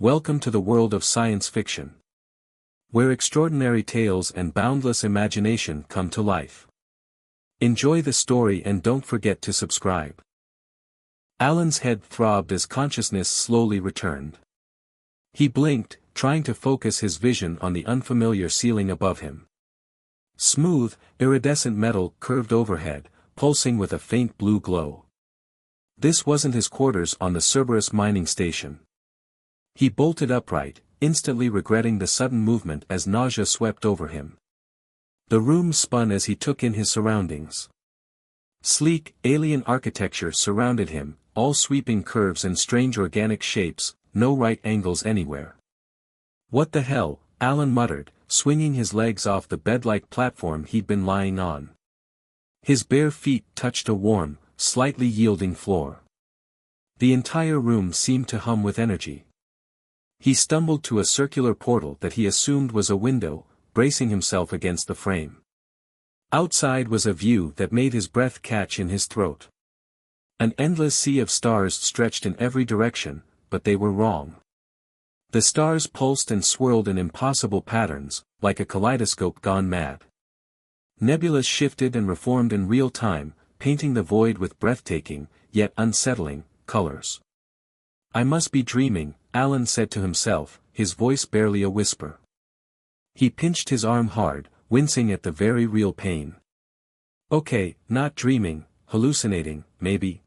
Welcome to the world of science fiction, where extraordinary tales and boundless imagination come to life. Enjoy the story and don't forget to subscribe. Alan's head throbbed as consciousness slowly returned. He blinked, trying to focus his vision on the unfamiliar ceiling above him. Smooth, iridescent metal curved overhead, pulsing with a faint blue glow. This wasn't his quarters on the Cerberus mining station. He bolted upright, instantly regretting the sudden movement as nausea swept over him. The room spun as he took in his surroundings. Sleek, alien architecture surrounded him, all sweeping curves and strange organic shapes, no right angles anywhere. "What the hell?" Alan muttered, swinging his legs off the bed-like platform he'd been lying on. His bare feet touched a warm, slightly yielding floor. The entire room seemed to hum with energy. He stumbled to a circular portal that he assumed was a window, bracing himself against the frame. Outside was a view that made his breath catch in his throat. An endless sea of stars stretched in every direction, but they were wrong. The stars pulsed and swirled in impossible patterns, like a kaleidoscope gone mad. Nebulas shifted and reformed in real time, painting the void with breathtaking, yet unsettling, colors. "I must be dreaming," Alan said to himself, his voice barely a whisper. He pinched his arm hard, wincing at the very real pain. Okay, not dreaming, hallucinating, maybe.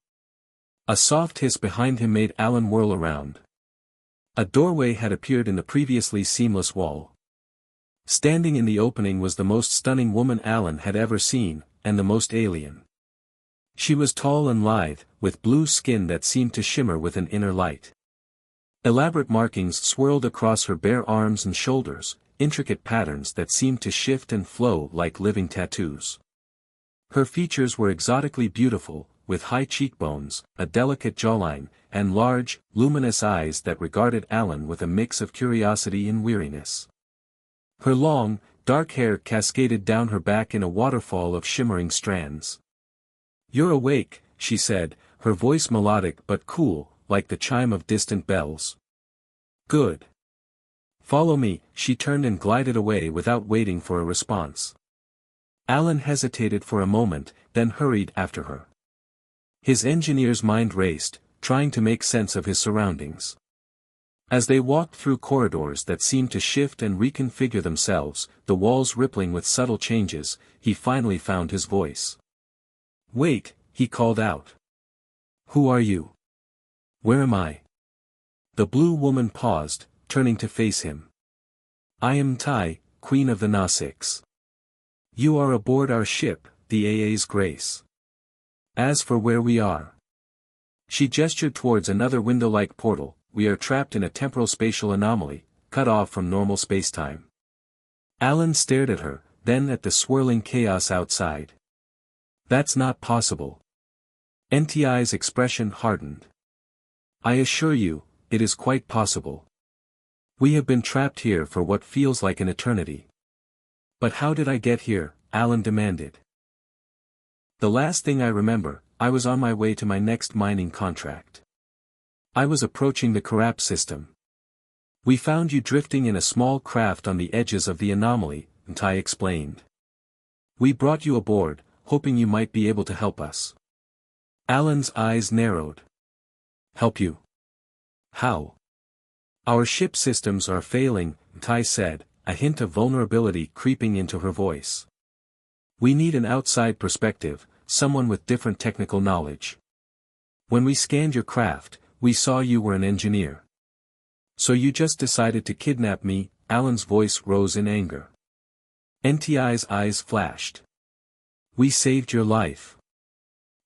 A soft hiss behind him made Alan whirl around. A doorway had appeared in the previously seamless wall. Standing in the opening was the most stunning woman Alan had ever seen, and the most alien. She was tall and lithe, with blue skin that seemed to shimmer with an inner light. Elaborate markings swirled across her bare arms and shoulders, intricate patterns that seemed to shift and flow like living tattoos. Her features were exotically beautiful, with high cheekbones, a delicate jawline, and large, luminous eyes that regarded Alan with a mix of curiosity and weariness. Her long, dark hair cascaded down her back in a waterfall of shimmering strands. "You're awake," she said, her voice melodic but cool, like the chime of distant bells. "Good. Follow me." She turned and glided away without waiting for a response. Alan hesitated for a moment, then hurried after her. His engineer's mind raced, trying to make sense of his surroundings. As they walked through corridors that seemed to shift and reconfigure themselves, the walls rippling with subtle changes, he finally found his voice. "Wait," he called out. "Who are you? Where am I?" The blue woman paused, turning to face him. "I am Tai, Queen of the Nausicaa. You are aboard our ship, the AA's Grace. As for where we are..." She gestured towards another window-like portal. "We are trapped in a temporal-spatial anomaly, cut off from normal spacetime." Alan stared at her, then at the swirling chaos outside. "That's not possible." NTI's expression hardened. "I assure you, it is quite possible. We have been trapped here for what feels like an eternity." "But how did I get here?" Alan demanded. "The last thing I remember, I was on my way to my next mining contract. I was approaching the Karap system. We found you drifting in a small craft on the edges of the anomaly," Tai explained. "We brought you aboard, hoping you might be able to help us." Alan's eyes narrowed. "Help you? How?" "Our ship systems are failing," Tai said, a hint of vulnerability creeping into her voice. "We need an outside perspective, someone with different technical knowledge. When we scanned your craft, we saw you were an engineer. So you just decided to kidnap me?" Alan's voice rose in anger. NTI's eyes flashed. "We saved your life.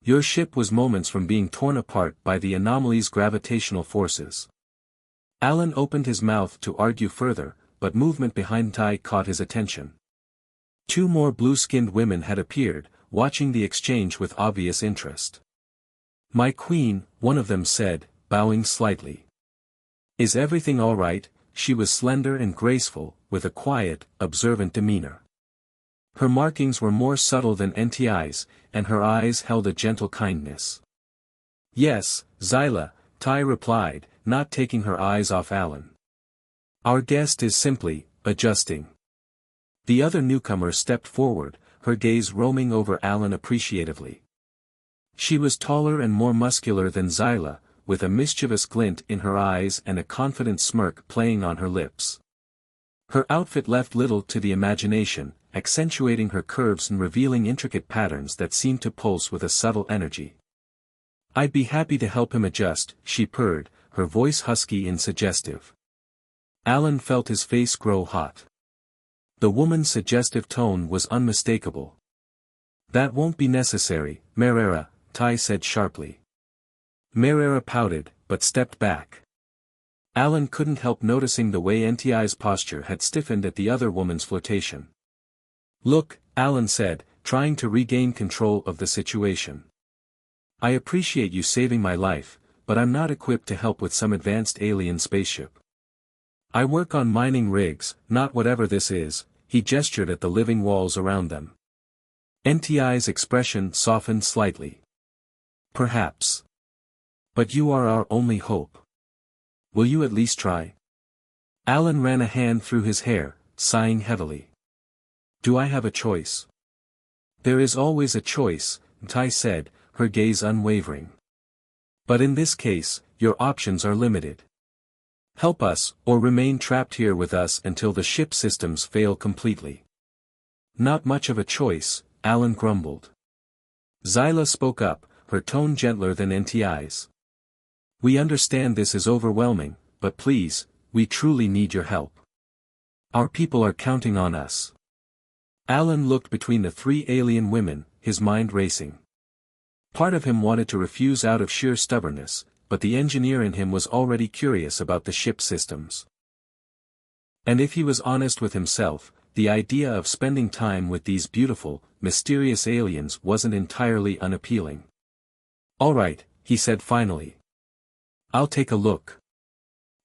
Your ship was moments from being torn apart by the anomaly's gravitational forces." Alan opened his mouth to argue further, but movement behind Tai caught his attention. Two more blue-skinned women had appeared, watching the exchange with obvious interest. "My queen," one of them said, bowing slightly. "Is everything all right?" She was slender and graceful, with a quiet, observant demeanor. Her markings were more subtle than NTI's, and her eyes held a gentle kindness. "Yes, Zyla," Tai replied, not taking her eyes off Alan. Our guest is simply adjusting. The other newcomer stepped forward, her gaze roaming over Alan appreciatively. She was taller and more muscular than Zyla, with a mischievous glint in her eyes and a confident smirk playing on her lips. Her outfit left little to the imagination, accentuating her curves and revealing intricate patterns that seemed to pulse with a subtle energy. "I'd be happy to help him adjust," she purred, her voice husky and suggestive. Alan felt his face grow hot. The woman's suggestive tone was unmistakable. "That won't be necessary, Merera," Tai said sharply. Merera pouted, but stepped back. Alan couldn't help noticing the way NTI's posture had stiffened at the other woman's flirtation. "Look," Alan said, trying to regain control of the situation. "I appreciate you saving my life, but I'm not equipped to help with some advanced alien spaceship. I work on mining rigs, not whatever this is." He gestured at the living walls around them. NTI's expression softened slightly. "Perhaps. But you are our only hope. Will you at least try?" Alan ran a hand through his hair, sighing heavily. "Do I have a choice?" "There is always a choice," Tai said, her gaze unwavering. "But in this case, your options are limited. Help us, or remain trapped here with us until the ship systems fail completely." "Not much of a choice," Alan grumbled. Zyla spoke up, her tone gentler than NTI's. "We understand this is overwhelming, but please, we truly need your help. Our people are counting on us." Alan looked between the three alien women, his mind racing. Part of him wanted to refuse out of sheer stubbornness, but the engineer in him was already curious about the ship systems. And if he was honest with himself, the idea of spending time with these beautiful, mysterious aliens wasn't entirely unappealing. "All right," he said finally. "I'll take a look.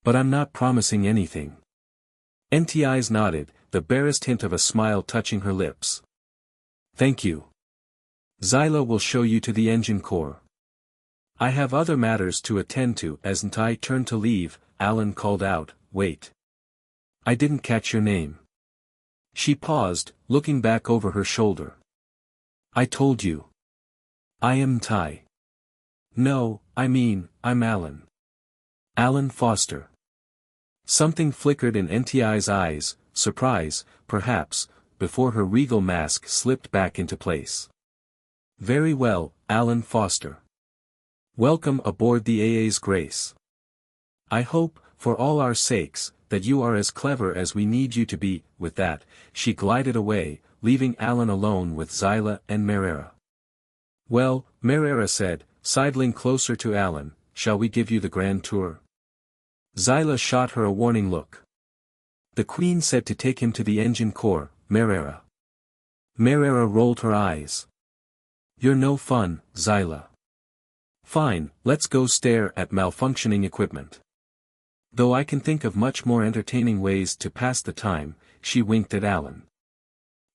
But I'm not promising anything." NTI's nodded, the barest hint of a smile touching her lips. "Thank you. Zyla will show you to the engine core. I have other matters to attend to." As NTI turned to leave, Alan called out, "Wait. I didn't catch your name." She paused, looking back over her shoulder. "I told you. I am Tai." "No, I'm Alan. Alan Foster." Something flickered in NTI's eyes, surprise, perhaps, before her regal mask slipped back into place. "Very well, Alan Foster. Welcome aboard the AA's Grace. I hope, for all our sakes, that you are as clever as we need you to be." With that, she glided away, leaving Alan alone with Zyla and Merera. "Well," Merera said, sidling closer to Alan, "shall we give you the grand tour?" Zyla shot her a warning look. "The Queen said to take him to the engine core, Merera." Merera rolled her eyes. "You're no fun, Zyla." "Fine, let's go stare at malfunctioning equipment. Though I can think of much more entertaining ways to pass the time," she winked at Alan.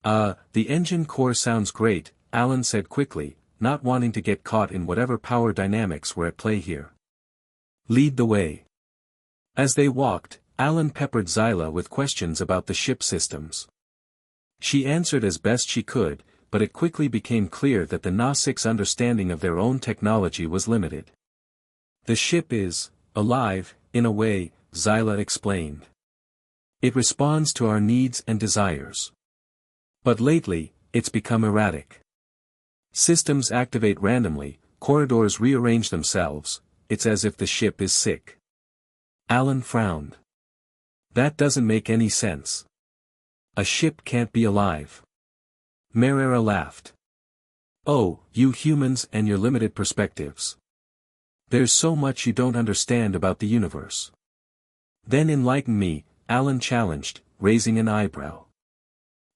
The engine core sounds great," Alan said quickly, not wanting to get caught in whatever power dynamics were at play here. "Lead the way." As they walked, Alan peppered Zyla with questions about the ship systems. She answered as best she could, but it quickly became clear that the Gnostics' understanding of their own technology was limited. "The ship is alive, in a way," Zyla explained. "It responds to our needs and desires. But lately, it's become erratic. Systems activate randomly, corridors rearrange themselves, it's as if the ship is sick." Alan frowned. "That doesn't make any sense. A ship can't be alive." Merera laughed. "Oh, you humans and your limited perspectives. There's so much you don't understand about the universe." "Then enlighten me," Alan challenged, raising an eyebrow.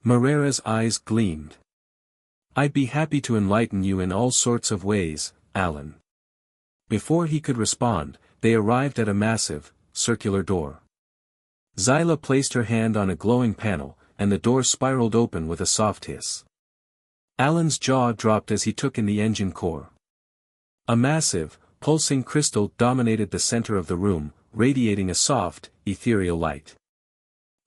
Merera's eyes gleamed. "I'd be happy to enlighten you in all sorts of ways, Alan." Before he could respond, they arrived at a massive, circular door. Zyla placed her hand on a glowing panel, and the door spiraled open with a soft hiss. Alan's jaw dropped as he took in the engine core. A massive, pulsing crystal dominated the center of the room, radiating a soft, ethereal light.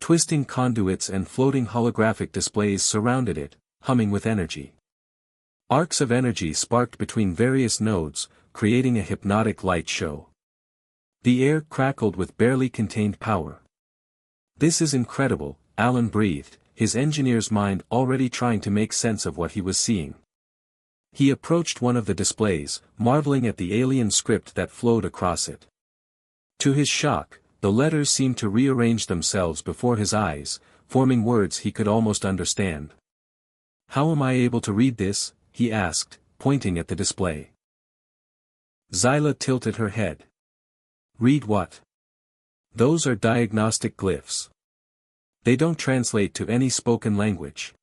Twisting conduits and floating holographic displays surrounded it, humming with energy. Arcs of energy sparked between various nodes, creating a hypnotic light show. The air crackled with barely contained power. "This is incredible," Alan breathed, his engineer's mind already trying to make sense of what he was seeing. He approached one of the displays, marveling at the alien script that flowed across it. To his shock, the letters seemed to rearrange themselves before his eyes, forming words he could almost understand. "How am I able to read this?" he asked, pointing at the display. Zyla tilted her head. "Read what?" "Those are diagnostic glyphs. They don't translate to any spoken language."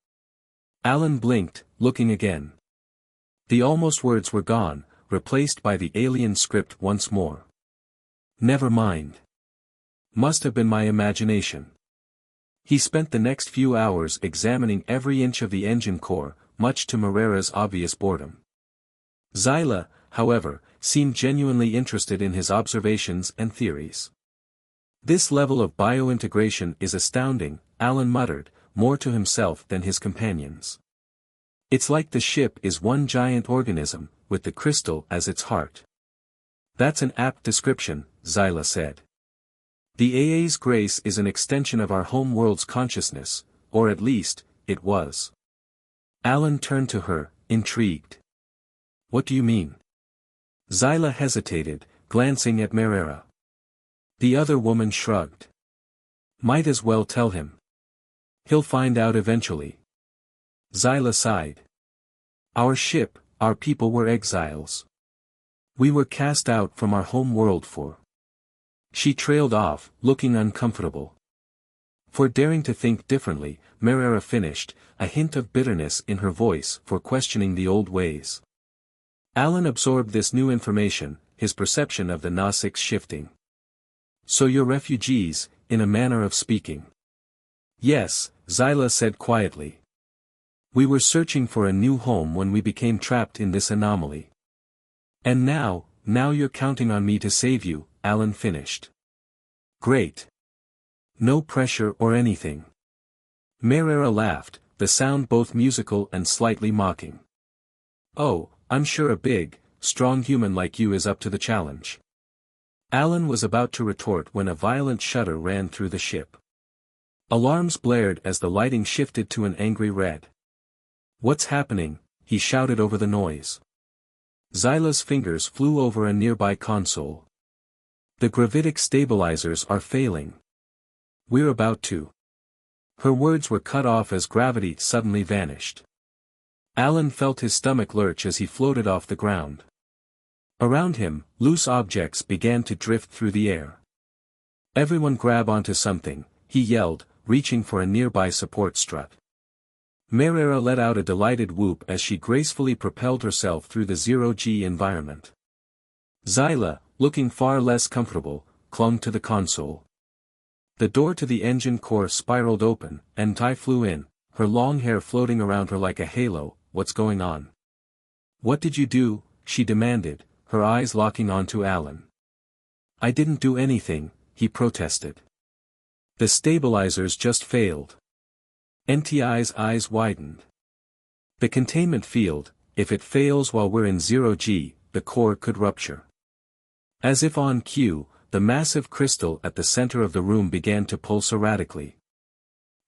Alan blinked, looking again. The almost words were gone, replaced by the alien script once more. "Never mind. Must have been my imagination." He spent the next few hours examining every inch of the engine core, much to Marrera's obvious boredom. Zyla, however, seemed genuinely interested in his observations and theories. "This level of biointegration is astounding," Alan muttered, more to himself than his companions. "It's like the ship is one giant organism, with the crystal as its heart." "That's an apt description," Zyla said. "The AA's grace is an extension of our home world's consciousness, or at least, it was." Alan turned to her, intrigued. "What do you mean?" Zyla hesitated, glancing at Marrera. The other woman shrugged. "Might as well tell him. He'll find out eventually." Zyla sighed. "Our ship, our people were exiles. We were cast out from our home world for—" She trailed off, looking uncomfortable. "For daring to think differently," Marrera finished, a hint of bitterness in her voice for questioning the old ways. Alan absorbed this new information, his perception of the Gnostics shifting. "So you're refugees, in a manner of speaking." "Yes," Zyla said quietly. "We were searching for a new home when we became trapped in this anomaly. And now you're counting on me to save you," Alan finished. "Great. No pressure or anything." Marrera laughed, the sound both musical and slightly mocking. "Oh, I'm sure a big, strong human like you is up to the challenge." Alan was about to retort when a violent shudder ran through the ship. Alarms blared as the lighting shifted to an angry red. "What's happening?" he shouted over the noise. Zyla's fingers flew over a nearby console. "The gravitic stabilizers are failing. We're about to—" Her words were cut off as gravity suddenly vanished. Alan felt his stomach lurch as he floated off the ground. Around him, loose objects began to drift through the air. "Everyone grab onto something," he yelled, reaching for a nearby support strut. Marrera let out a delighted whoop as she gracefully propelled herself through the zero-G environment. Zyla, looking far less comfortable, clung to the console. The door to the engine core spiraled open, and Tai flew in, her long hair floating around her like a halo. "What's going on?" "What did you do?" she demanded, her eyes locking onto Alan. "I didn't do anything," he protested. "The stabilizers just failed." NTI's eyes widened. "The containment field, if it fails while we're in zero-G, the core could rupture." As if on cue, the massive crystal at the center of the room began to pulse erratically.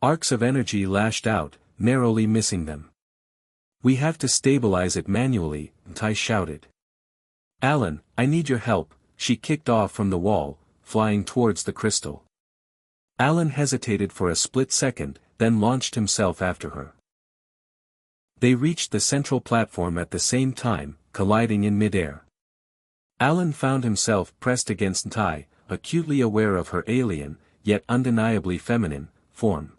Arcs of energy lashed out, narrowly missing them. "We have to stabilize it manually," Tai shouted. "Alan, I need your help," she kicked off from the wall, flying towards the crystal. Alan hesitated for a split second, then launched himself after her. They reached the central platform at the same time, colliding in midair. Alan found himself pressed against Tai, acutely aware of her alien, yet undeniably feminine, form.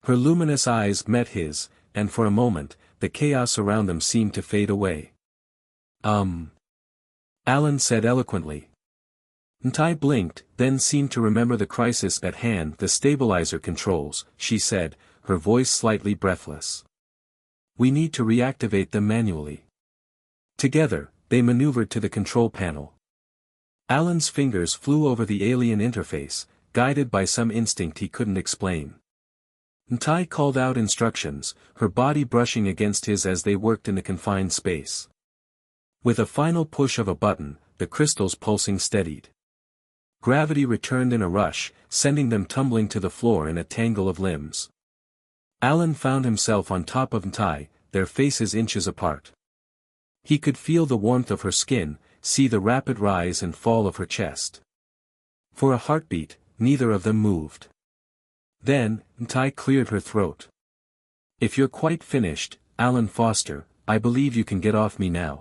Her luminous eyes met his, and for a moment, the chaos around them seemed to fade away. Alan said eloquently. Tai blinked, then seemed to remember the crisis at hand. "The stabilizer controls," she said, her voice slightly breathless. "We need to reactivate them manually." Together, they maneuvered to the control panel. Alan's fingers flew over the alien interface, guided by some instinct he couldn't explain. Ntai called out instructions, her body brushing against his as they worked in a confined space. With a final push of a button, the crystals pulsing steadied. Gravity returned in a rush, sending them tumbling to the floor in a tangle of limbs. Alan found himself on top of Ntai, their faces inches apart. He could feel the warmth of her skin, see the rapid rise and fall of her chest. For a heartbeat, neither of them moved. Then, Ntai cleared her throat. "If you're quite finished, Alan Foster, I believe you can get off me now."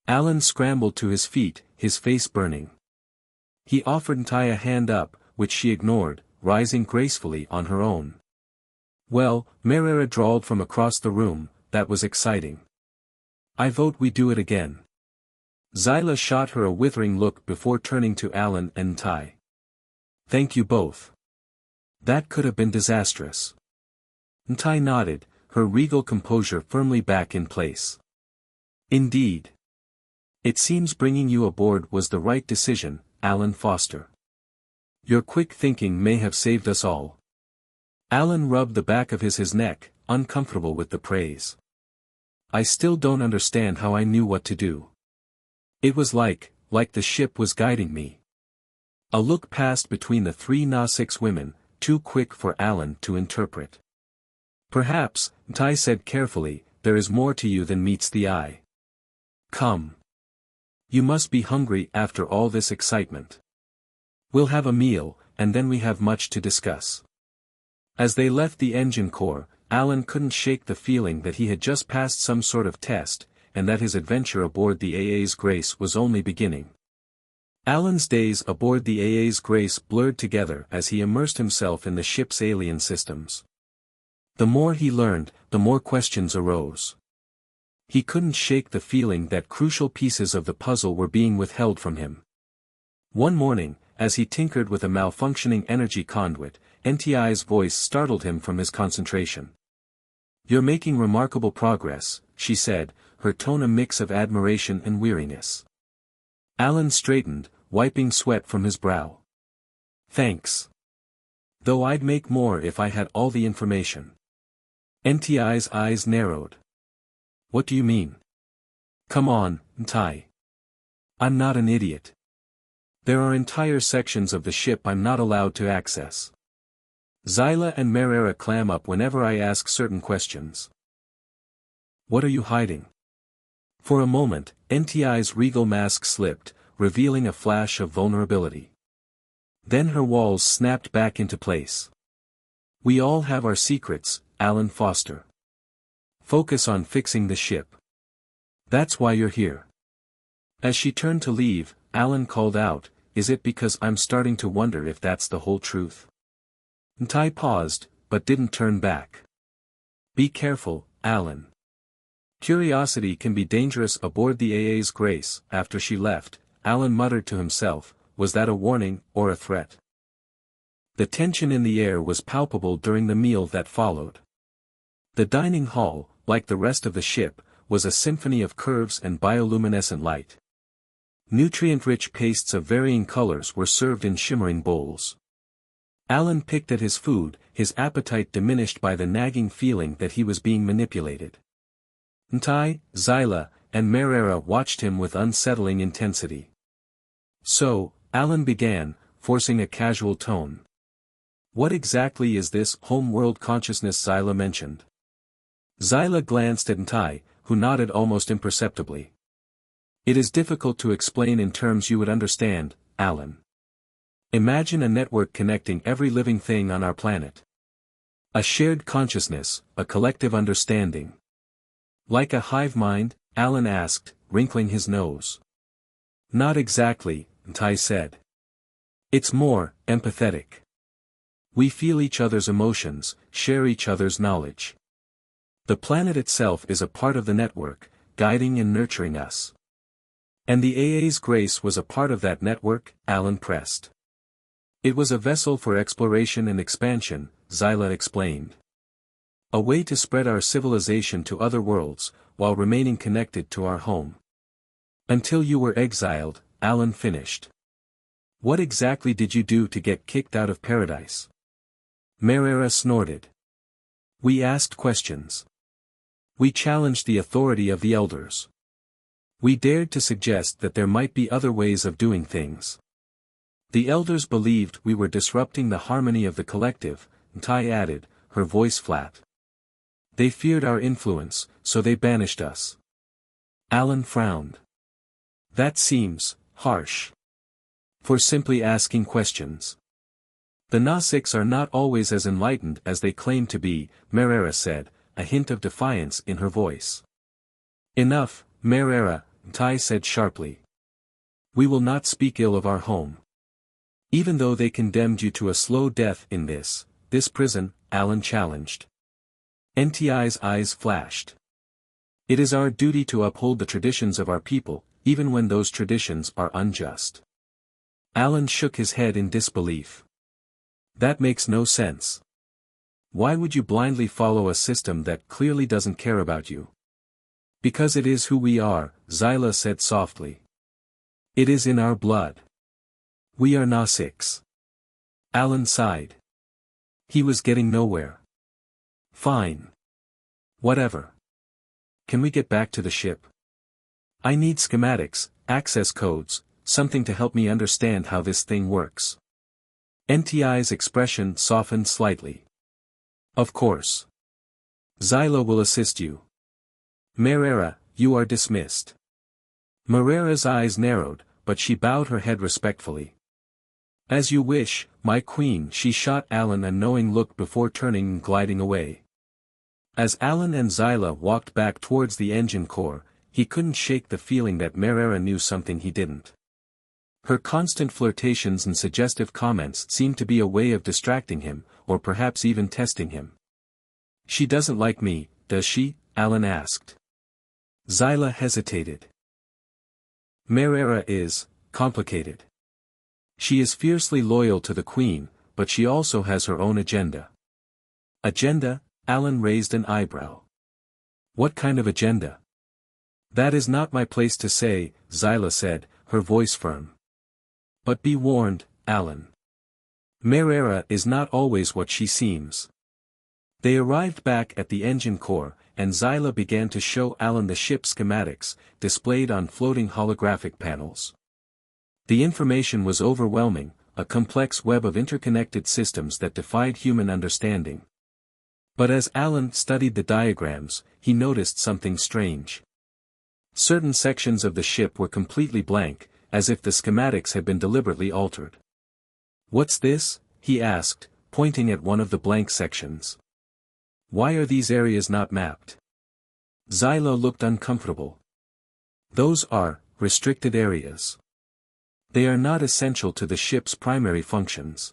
Alan scrambled to his feet, his face burning. He offered Ntai a hand up, which she ignored, rising gracefully on her own. "Well," Merera drawled from across the room, "that was exciting. I vote we do it again." Zyla shot her a withering look before turning to Alan and Ntai. "Thank you both. That could have been disastrous." Ntai nodded, her regal composure firmly back in place. "Indeed. It seems bringing you aboard was the right decision, Alan Foster. Your quick thinking may have saved us all." Alan rubbed the back of his neck, uncomfortable with the praise. "I still don't understand how I knew what to do. It was like the ship was guiding me." A look passed between the three Na-6 women, too quick for Alan to interpret. "Perhaps," Ntai said carefully, "there is more to you than meets the eye. Come. You must be hungry after all this excitement. We'll have a meal, and then we have much to discuss." As they left the engine core, Alan couldn't shake the feeling that he had just passed some sort of test, and that his adventure aboard the AA's Grace was only beginning. Alan's days aboard the AA's Grace blurred together as he immersed himself in the ship's alien systems. The more he learned, the more questions arose. He couldn't shake the feeling that crucial pieces of the puzzle were being withheld from him. One morning, as he tinkered with a malfunctioning energy conduit, NTI's voice startled him from his concentration. "You're making remarkable progress," she said, her tone a mix of admiration and weariness. Alan straightened, wiping sweat from his brow. "Thanks. Though I'd make more if I had all the information." NTI's eyes narrowed. "What do you mean?" "Come on, Ntai. I'm not an idiot. There are entire sections of the ship I'm not allowed to access. Zyla and Merera clam up whenever I ask certain questions." "What are you hiding?" For a moment, NTI's regal mask slipped, revealing a flash of vulnerability. Then her walls snapped back into place. "We all have our secrets, Alan Foster. Focus on fixing the ship. That's why you're here." As she turned to leave, Alan called out, "Is it because I'm starting to wonder if that's the whole truth?" Ntai paused, but didn't turn back. "Be careful, Alan. Curiosity can be dangerous aboard the AA's Grace." After she left, Alan muttered to himself, was that a warning, or a threat? The tension in the air was palpable during the meal that followed. The dining hall, like the rest of the ship, was a symphony of curves and bioluminescent light. Nutrient-rich pastes of varying colors were served in shimmering bowls. Alan picked at his food, his appetite diminished by the nagging feeling that he was being manipulated. Ntai, Zyla, and Merera watched him with unsettling intensity. "So," Alan began, forcing a casual tone. "What exactly is this home-world consciousness Zyla mentioned?" Zyla glanced at Ntai, who nodded almost imperceptibly. "It is difficult to explain in terms you would understand, Alan. Imagine a network connecting every living thing on our planet. A shared consciousness, a collective understanding." "Like a hive mind?" Alan asked, wrinkling his nose. "Not exactly," Ntai said. "It's more empathetic. We feel each other's emotions, share each other's knowledge. The planet itself is a part of the network, guiding and nurturing us." "And the AA's Grace was a part of that network," Alan pressed. "It was a vessel for exploration and expansion," Zyla explained. "A way to spread our civilization to other worlds, while remaining connected to our home. Until you were exiled," Alan finished. What exactly did you do to get kicked out of paradise? Merera snorted. We asked questions. We challenged the authority of the elders. We dared to suggest that there might be other ways of doing things. The elders believed we were disrupting the harmony of the collective, Tai added, her voice flat. They feared our influence, so they banished us. Alan frowned. That seems harsh. For simply asking questions. The Gnostics are not always as enlightened as they claim to be, Merera said, a hint of defiance in her voice. Enough, Merera, Tai said sharply. We will not speak ill of our home. Even though they condemned you to a slow death in this prison, Alan challenged. NTI's eyes flashed. It is our duty to uphold the traditions of our people, even when those traditions are unjust. Alan shook his head in disbelief. That makes no sense. Why would you blindly follow a system that clearly doesn't care about you? Because it is who we are, Zyla said softly. It is in our blood. We are Gnostics. Alan sighed. He was getting nowhere. Fine. Whatever. Can we get back to the ship? I need schematics, access codes, something to help me understand how this thing works. NTI's expression softened slightly. Of course. Zyla will assist you. Merera, you are dismissed. Merera's eyes narrowed, but she bowed her head respectfully. As you wish, my queen. She shot Alan a knowing look before turning and gliding away. As Alan and Zyla walked back towards the engine core, he couldn't shake the feeling that Merera knew something he didn't. Her constant flirtations and suggestive comments seemed to be a way of distracting him, or perhaps even testing him. She doesn't like me, does she? Alan asked. Zyla hesitated. Merera is complicated. She is fiercely loyal to the Queen, but she also has her own agenda. Agenda? Alan raised an eyebrow. What kind of agenda? That is not my place to say, Zyla said, her voice firm. But be warned, Alan. Merera is not always what she seems. They arrived back at the engine core, and Zyla began to show Alan the ship schematics, displayed on floating holographic panels. The information was overwhelming, a complex web of interconnected systems that defied human understanding. But as Alan studied the diagrams, he noticed something strange. Certain sections of the ship were completely blank, as if the schematics had been deliberately altered. What's this? He asked, pointing at one of the blank sections. Why are these areas not mapped? Zyla looked uncomfortable. Those are restricted areas. They are not essential to the ship's primary functions.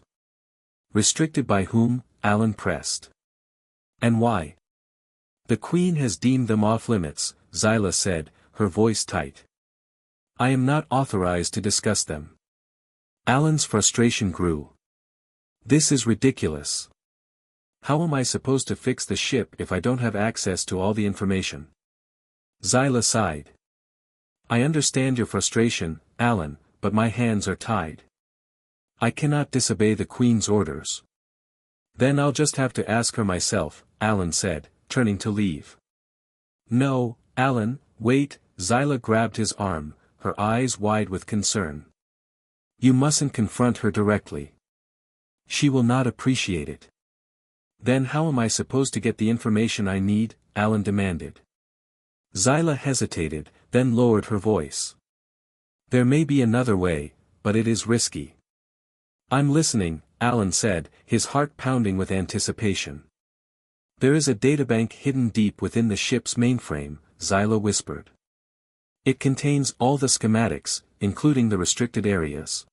Restricted by whom? Alan pressed. And why? The Queen has deemed them off limits, Zyla said, her voice tight. I am not authorized to discuss them. Alan's frustration grew. This is ridiculous. How am I supposed to fix the ship if I don't have access to all the information? Zyla sighed. I understand your frustration, Alan, but my hands are tied. I cannot disobey the Queen's orders. Then I'll just have to ask her myself, Alan said, turning to leave. No, Alan, wait, Zyla grabbed his arm, her eyes wide with concern. You mustn't confront her directly. She will not appreciate it. Then how am I supposed to get the information I need? Alan demanded. Zyla hesitated, then lowered her voice. There may be another way, but it is risky. I'm listening, Alan said, his heart pounding with anticipation. There is a databank hidden deep within the ship's mainframe, Zyla whispered. It contains all the schematics, including the restricted areas.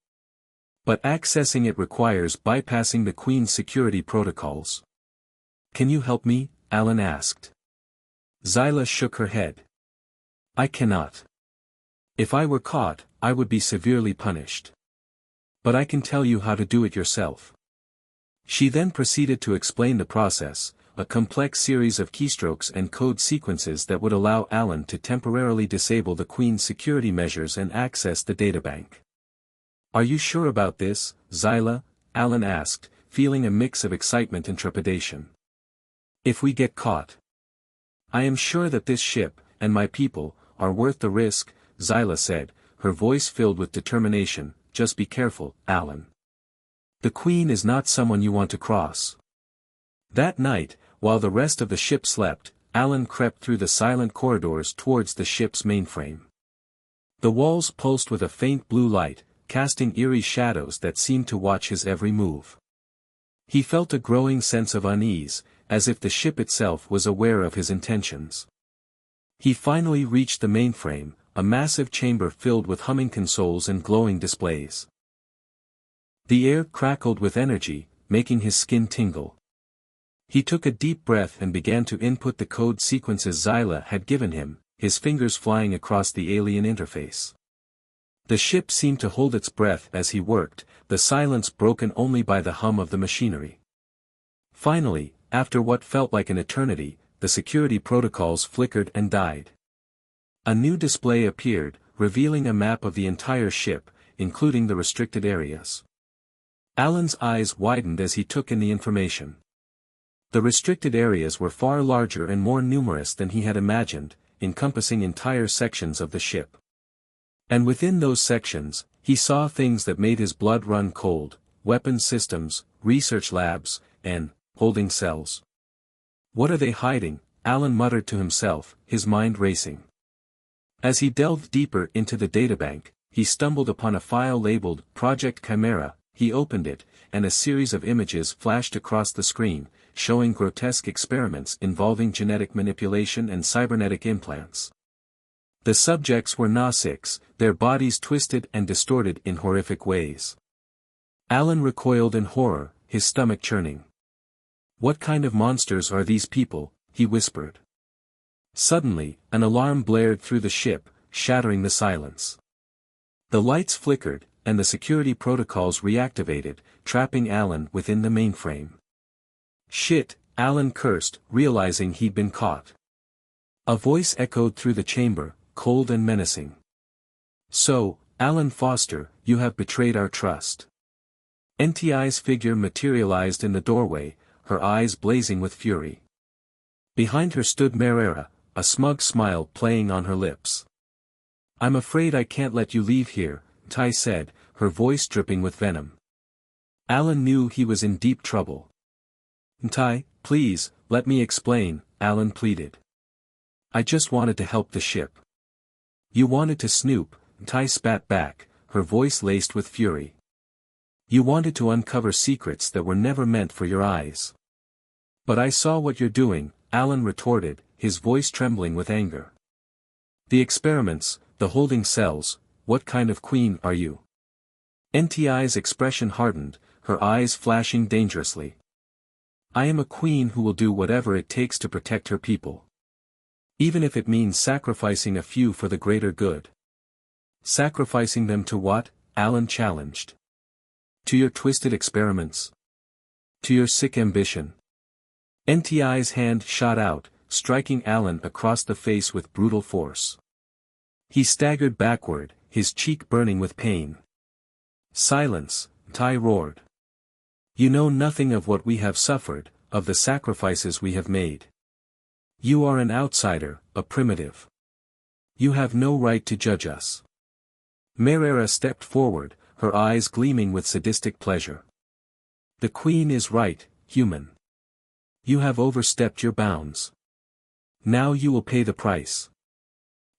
But accessing it requires bypassing the Queen's security protocols. Can you help me? Alan asked. Zyla shook her head. I cannot. If I were caught, I would be severely punished. But I can tell you how to do it yourself. She then proceeded to explain the process, a complex series of keystrokes and code sequences that would allow Alan to temporarily disable the Queen's security measures and access the databank. Are you sure about this, Zyla? Alan asked, feeling a mix of excitement and trepidation. If we get caught. I am sure that this ship, and my people, are worth the risk, Zyla said, her voice filled with determination. Just be careful, Alan. The Queen is not someone you want to cross. That night, while the rest of the ship slept, Alan crept through the silent corridors towards the ship's mainframe. The walls pulsed with a faint blue light, casting eerie shadows that seemed to watch his every move. He felt a growing sense of unease, as if the ship itself was aware of his intentions. He finally reached the mainframe, a massive chamber filled with humming consoles and glowing displays. The air crackled with energy, making his skin tingle. He took a deep breath and began to input the code sequences Zyla had given him, his fingers flying across the alien interface. The ship seemed to hold its breath as he worked, the silence broken only by the hum of the machinery. Finally, after what felt like an eternity, the security protocols flickered and died. A new display appeared, revealing a map of the entire ship, including the restricted areas. Alan's eyes widened as he took in the information. The restricted areas were far larger and more numerous than he had imagined, encompassing entire sections of the ship. And within those sections, he saw things that made his blood run cold: weapons systems, research labs, and holding cells. What are they hiding? Alan muttered to himself, his mind racing. As he delved deeper into the databank, he stumbled upon a file labeled Project Chimera. He opened it, and a series of images flashed across the screen, showing grotesque experiments involving genetic manipulation and cybernetic implants. The subjects were Gnostics, their bodies twisted and distorted in horrific ways. Alan recoiled in horror, his stomach churning. What kind of monsters are these people? He whispered. Suddenly, an alarm blared through the ship, shattering the silence. The lights flickered, and the security protocols reactivated, trapping Alan within the mainframe. Shit, Alan cursed, realizing he'd been caught. A voice echoed through the chamber, cold and menacing. So, Alan Foster, you have betrayed our trust. NTI's figure materialized in the doorway, her eyes blazing with fury. Behind her stood Merera, a smug smile playing on her lips. I'm afraid I can't let you leave here, Ty said, her voice dripping with venom. Alan knew he was in deep trouble. Ty, please, let me explain, Alan pleaded. I just wanted to help the ship. You wanted to snoop, Ty spat back, her voice laced with fury. You wanted to uncover secrets that were never meant for your eyes. But I saw what you're doing, Alan retorted, his voice trembling with anger. The experiments, the holding cells, what kind of queen are you? NTI's expression hardened, her eyes flashing dangerously. I am a queen who will do whatever it takes to protect her people. Even if it means sacrificing a few for the greater good. Sacrificing them to what? Alan challenged. To your twisted experiments? To your sick ambition? NTI's hand shot out, striking Alan across the face with brutal force. He staggered backward, his cheek burning with pain. Silence, Ty roared. You know nothing of what we have suffered, of the sacrifices we have made. You are an outsider, a primitive. You have no right to judge us. Merera stepped forward, her eyes gleaming with sadistic pleasure. The Queen is right, human. You have overstepped your bounds. Now you will pay the price.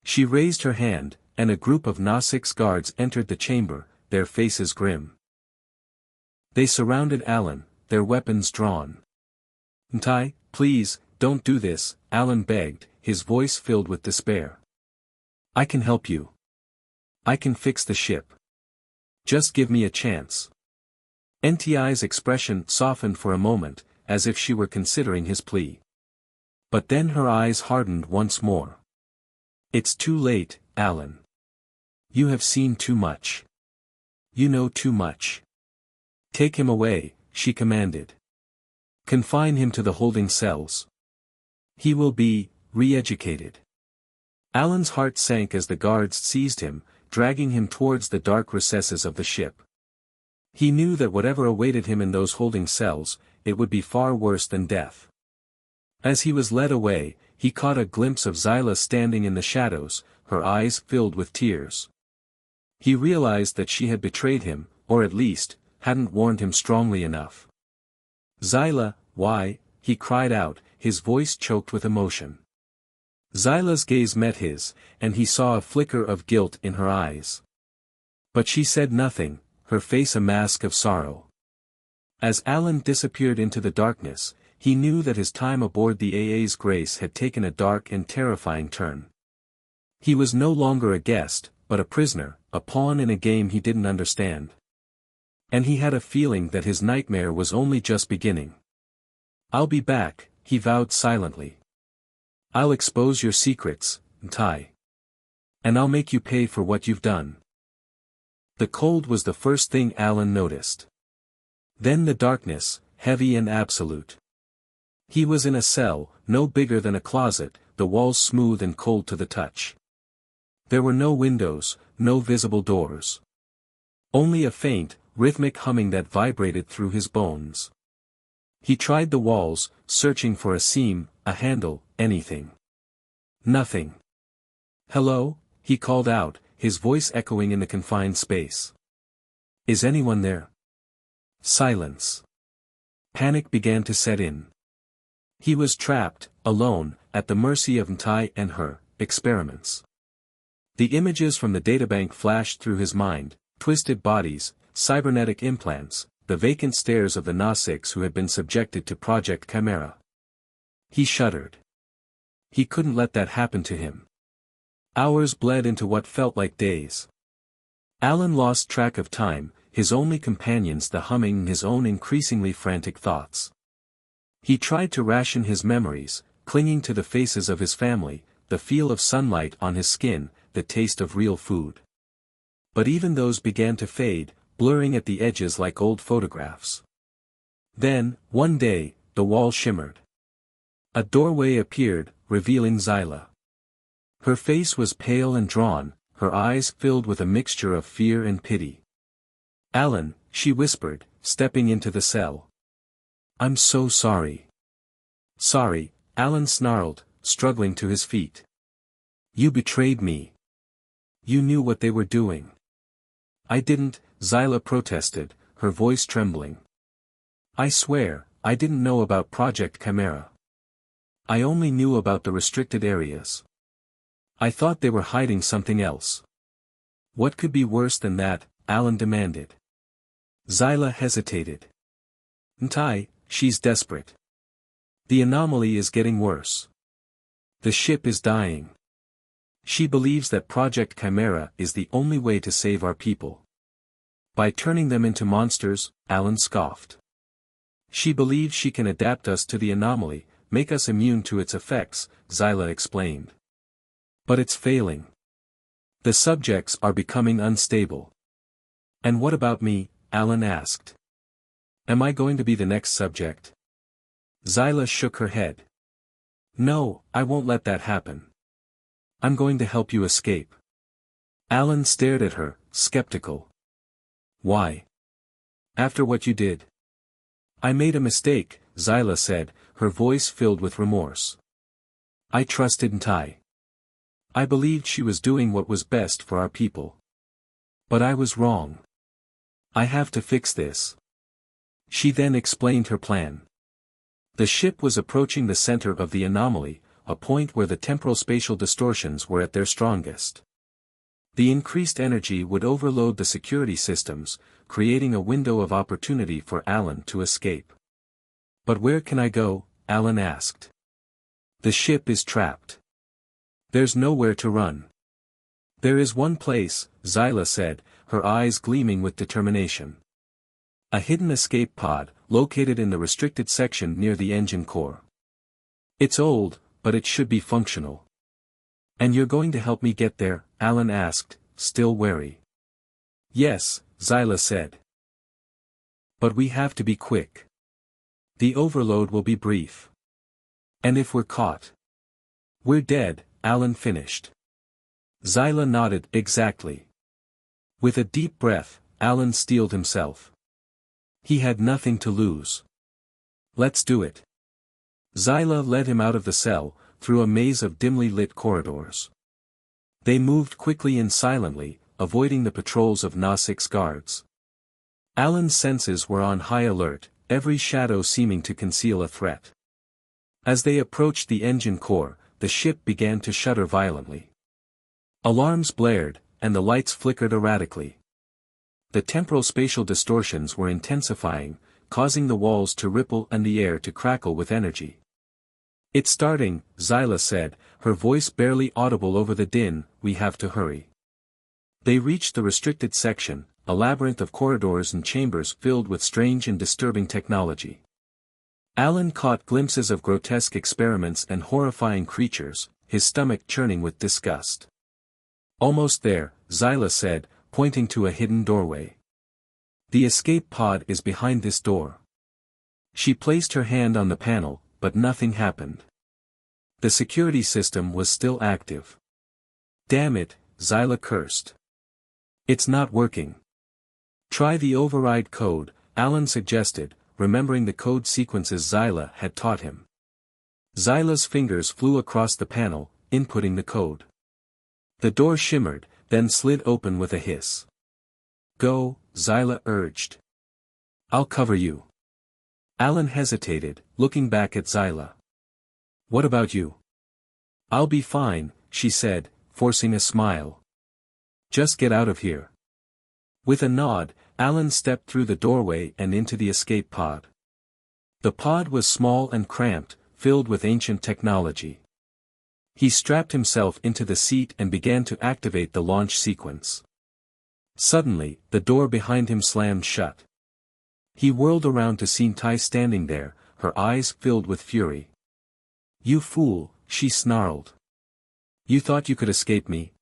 She raised her hand, and a group of Gnostics guards entered the chamber, their faces grim. They surrounded Alan, their weapons drawn. Ty, please, don't do this, Alan begged, his voice filled with despair. I can help you. I can fix the ship. Just give me a chance. NTI's expression softened for a moment, as if she were considering his plea. But then her eyes hardened once more. It's too late, Alan. You have seen too much. You know too much. Take him away, she commanded. Confine him to the holding cells. He will be re-educated. Alan's heart sank as the guards seized him, dragging him towards the dark recesses of the ship. He knew that whatever awaited him in those holding cells, it would be far worse than death. As he was led away, he caught a glimpse of Zyla standing in the shadows, her eyes filled with tears. He realized that she had betrayed him, or at least, hadn't warned him strongly enough. "Zyla, why?" he cried out, his voice choked with emotion. Zyla's gaze met his, and he saw a flicker of guilt in her eyes. But she said nothing, her face a mask of sorrow. As Alan disappeared into the darkness, he knew that his time aboard the AA's Grace had taken a dark and terrifying turn. He was no longer a guest, but a prisoner, a pawn in a game he didn't understand. And he had a feeling that his nightmare was only just beginning. "I'll be back," he vowed silently. "I'll expose your secrets, Ntai. And I'll make you pay for what you've done." The cold was the first thing Alan noticed. Then the darkness, heavy and absolute. He was in a cell, no bigger than a closet, the walls smooth and cold to the touch. There were no windows, no visible doors. Only a faint, rhythmic humming that vibrated through his bones. He tried the walls, searching for a seam, a handle, anything. Nothing. "Hello?" he called out, his voice echoing in the confined space. "Is anyone there?" Silence. Panic began to set in. He was trapped, alone, at the mercy of Ntai and her experiments. The images from the databank flashed through his mind, twisted bodies, cybernetic implants, the vacant stares of the Nasics who had been subjected to Project Chimera. He shuddered. He couldn't let that happen to him. Hours bled into what felt like days. Alan lost track of time, his only companions the humming in his own increasingly frantic thoughts. He tried to ration his memories, clinging to the faces of his family, the feel of sunlight on his skin, the taste of real food. But even those began to fade, blurring at the edges like old photographs. Then, one day, the wall shimmered. A doorway appeared, revealing Zyla. Her face was pale and drawn, her eyes filled with a mixture of fear and pity. "Alan," she whispered, stepping into the cell. "I'm so sorry." "Sorry," Alan snarled, struggling to his feet. "You betrayed me. You knew what they were doing." "I didn't," Zyla protested, her voice trembling. "I swear, I didn't know about Project Chimera. I only knew about the restricted areas. I thought they were hiding something else." "What could be worse than that?" Alan demanded. Zyla hesitated. "Ntai, she's desperate. The anomaly is getting worse. The ship is dying. She believes that Project Chimera is the only way to save our people. By turning them into monsters," Alan scoffed. "She believes she can adapt us to the anomaly, make us immune to its effects," Zyla explained. "But it's failing. The subjects are becoming unstable." "And what about me?" Alan asked. "Am I going to be the next subject?" Zyla shook her head. "No, I won't let that happen. I'm going to help you escape." Alan stared at her, skeptical. "Why? After what you did?" "I made a mistake," Zyla said, her voice filled with remorse. "I trusted Ntai. I believed she was doing what was best for our people. But I was wrong. I have to fix this." She then explained her plan. The ship was approaching the center of the anomaly, a point where the temporal-spatial distortions were at their strongest. The increased energy would overload the security systems, creating a window of opportunity for Alan to escape. "But where can I go?" Alan asked. "The ship is trapped. There's nowhere to run." "There is one place," Zyla said, her eyes gleaming with determination. "A hidden escape pod, located in the restricted section near the engine core. It's old, but it should be functional." "And you're going to help me get there?" Alan asked, still wary. "Yes," Zyla said. "But we have to be quick. The overload will be brief. And if we're caught, we're dead," Alan finished. Zyla nodded. "Exactly. With a deep breath, Alan steeled himself. He had nothing to lose. Let's do it. Zyla led him out of the cell, through a maze of dimly lit corridors. They moved quickly and silently, avoiding the patrols of Nasik's guards. Alan's senses were on high alert, every shadow seeming to conceal a threat. As they approached the engine core, the ship began to shudder violently. Alarms blared, and the lights flickered erratically. The temporal-spatial distortions were intensifying, causing the walls to ripple and the air to crackle with energy. "It's starting," Zyla said, her voice barely audible over the din. "We have to hurry." They reached the restricted section, a labyrinth of corridors and chambers filled with strange and disturbing technology. Alan caught glimpses of grotesque experiments and horrifying creatures, his stomach churning with disgust. "Almost there," Zyla said, pointing to a hidden doorway. "The escape pod is behind this door." She placed her hand on the panel, but nothing happened. The security system was still active. "Damn it," Zyla cursed. "It's not working." "Try the override code," Alan suggested, remembering the code sequences Zyla had taught him. Zyla's fingers flew across the panel, inputting the code. The door shimmered, then slid open with a hiss. "Go," Zyla urged. "I'll cover you." Alan hesitated, looking back at Zyla. "What about you?" "I'll be fine," she said, forcing a smile. "Just get out of here." With a nod, Alan stepped through the doorway and into the escape pod. The pod was small and cramped, filled with ancient technology. He strapped himself into the seat and began to activate the launch sequence. Suddenly, the door behind him slammed shut. He whirled around to see Tai standing there, her eyes filled with fury. "You fool," she snarled. "You thought you could escape me?"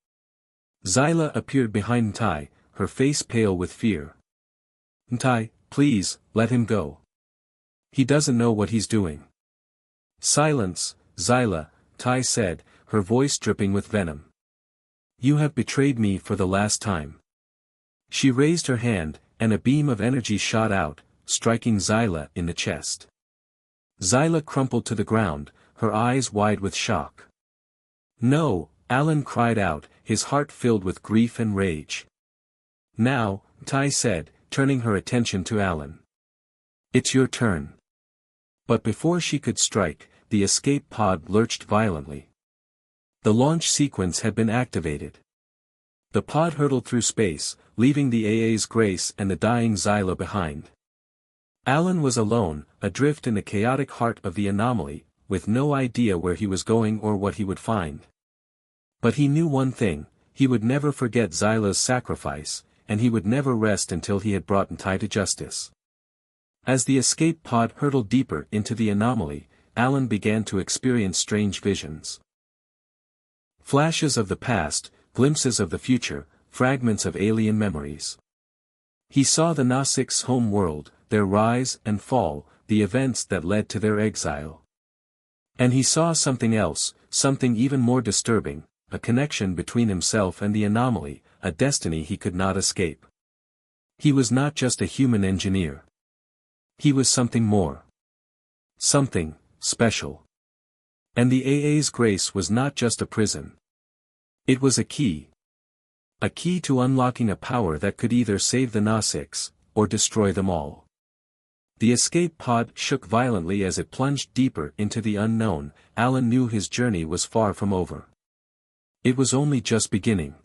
Zyla appeared behind Tai, her face pale with fear. "Tai, please, let him go. He doesn't know what he's doing." "Silence, Zyla," Tai said, her voice dripping with venom. "You have betrayed me for the last time." She raised her hand, and a beam of energy shot out, striking Zyla in the chest. Zyla crumpled to the ground, her eyes wide with shock. "No," Alan cried out, his heart filled with grief and rage. "Now," Tai said, turning her attention to Alan. "It's your turn." But before she could strike, the escape pod lurched violently. The launch sequence had been activated. The pod hurtled through space, leaving the AA's Grace and the dying Zyla behind. Alan was alone, adrift in the chaotic heart of the anomaly, with no idea where he was going or what he would find. But he knew one thing: he would never forget Zyla's sacrifice, and he would never rest until he had brought Tai to justice. As the escape pod hurtled deeper into the anomaly, Alan began to experience strange visions. Flashes of the past, glimpses of the future, fragments of alien memories. He saw the Nasik's home world, their rise and fall, the events that led to their exile. And he saw something else, something even more disturbing, a connection between himself and the anomaly, a destiny he could not escape. He was not just a human engineer. He was something more. Something special. And the AA's Grace was not just a prison. It was a key. A key to unlocking a power that could either save the Nasiks, or destroy them all. The escape pod shook violently as it plunged deeper into the unknown. Alan knew his journey was far from over. It was only just beginning.